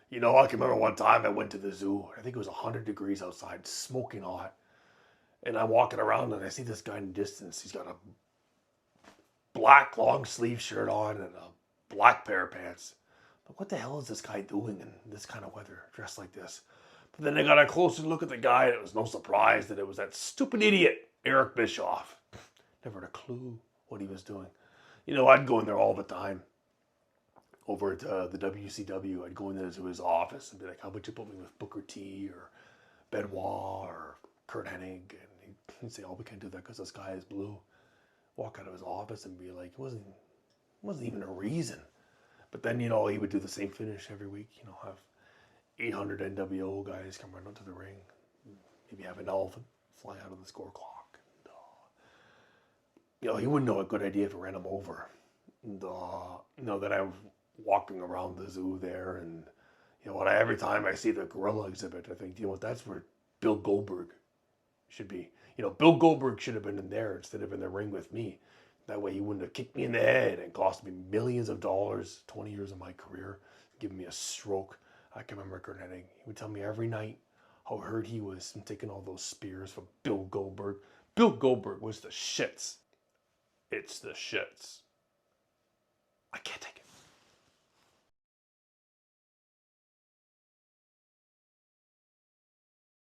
You know, I can remember one time I went to the zoo. I think it was 100 degrees outside, smoking hot. And I'm walking around and I see this guy in the distance. He's got a black long sleeve shirt on and a black pair of pants. But what the hell is this guy doing in this kind of weather, dressed like this? But then I got a closer look at the guy, and it was no surprise that it was that stupid idiot, Eric Bischoff. Never had a clue what he was doing. You know, I'd go in there all the time. Over at the WCW, I'd go into his office and be like, how about you put me with Booker T or Benoit or Kurt Hennig? And he'd say, oh, we can't do that because the sky is blue. Walk out of his office and be like, it wasn't even a reason. But then, you know, he would do the same finish every week. You know, have 800 NWO guys come right onto the ring. Maybe have an elephant fly out of the score clock. And, you know, he wouldn't know a good idea if it ran him over. And, you know, that I'm walking around the zoo there, and you know what? Every time I see the gorilla exhibit, I think, you know what? That's where Bill Goldberg should be. You know, Bill Goldberg should have been in there instead of in the ring with me. That way he wouldn't have kicked me in the head and cost me millions of dollars, 20 years of my career, giving me a stroke. I can remember Kurt Hennig. He would tell me every night how hurt he was from taking all those spears from Bill Goldberg. Bill Goldberg was the shits. It's the shits. I can't take it.